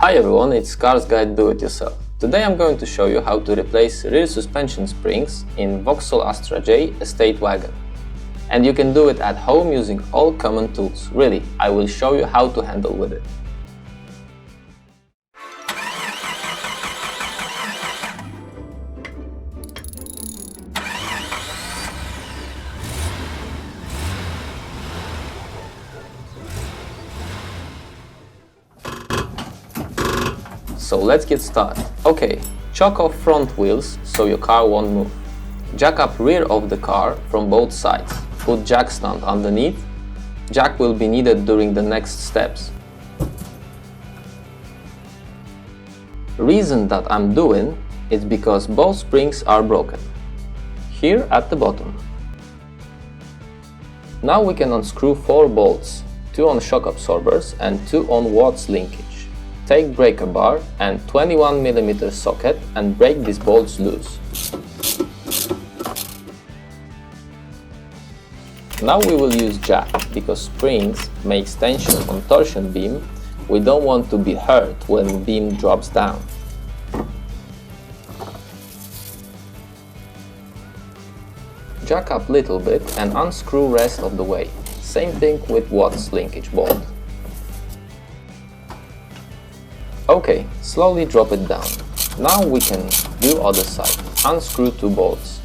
Hi everyone, it's Cars Guide Do It Yourself. Today I'm going to show you how to replace rear suspension springs in Vauxhall Astra J estate wagon. And you can do it at home using all common tools. Really, I will show you how to handle with it. So let's get started. Okay, chock off front wheels so your car won't move. Jack up rear of the car from both sides. Put jack stand underneath. Jack will be needed during the next steps. Reason that I'm doing is because both springs are broken. Here at the bottom. Now we can unscrew 4 bolts, 2 on shock absorbers and 2 on Watt's linkage. Take breaker bar and 21mm socket and break these bolts loose. Now we will use jack, because springs makes tension on torsion beam. We don't want to be hurt when beam drops down. Jack up little bit and unscrew rest of the way. Same thing with Watt's linkage bolt. Okay, slowly drop it down. Now we can do other side. Unscrew 2 bolts.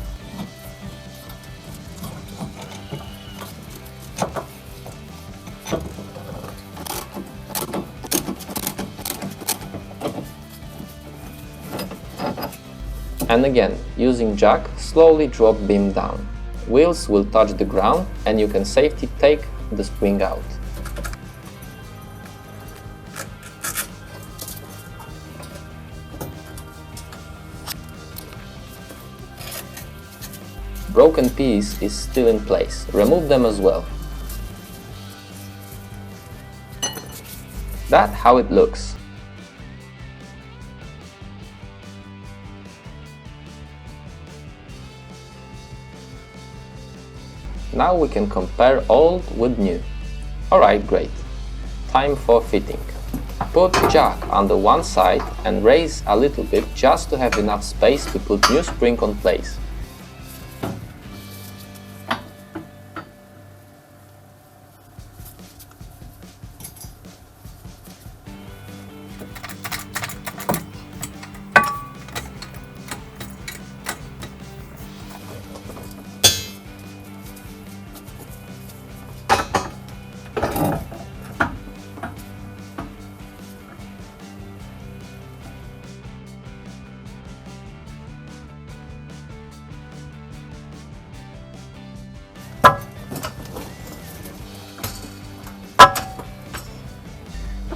And again, using jack, slowly drop beam down. Wheels will touch the ground and you can safely take the spring out. Broken piece is still in place. Remove them as well. That's how it looks. Now we can compare old with new. Alright, great. Time for fitting. Put jack under one side and raise a little bit just to have enough space to put new spring on place.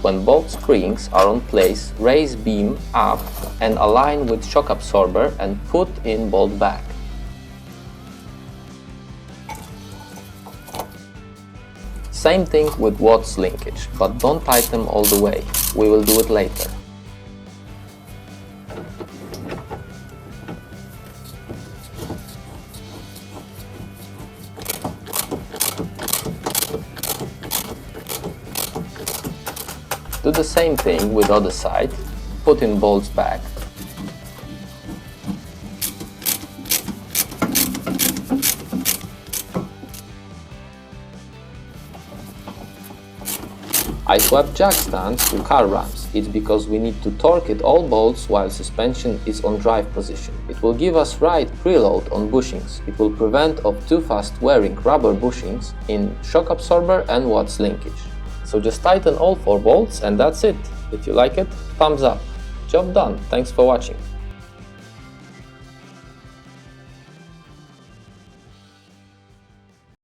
When both springs are on place, raise beam up and align with shock absorber and put in bolt back. Same thing with Watt's linkage, but don't tighten all the way. We will do it later. Do the same thing with other side, put in bolts back. I swap jack stands to car ramps. It's because we need to torque it all bolts while suspension is on drive position. It will give us right preload on bushings. It will prevent of too fast wearing rubber bushings in shock absorber and Watt's linkage. So just tighten all 4 bolts and that's it. If you like it, thumbs up. Job done. Thanks for watching.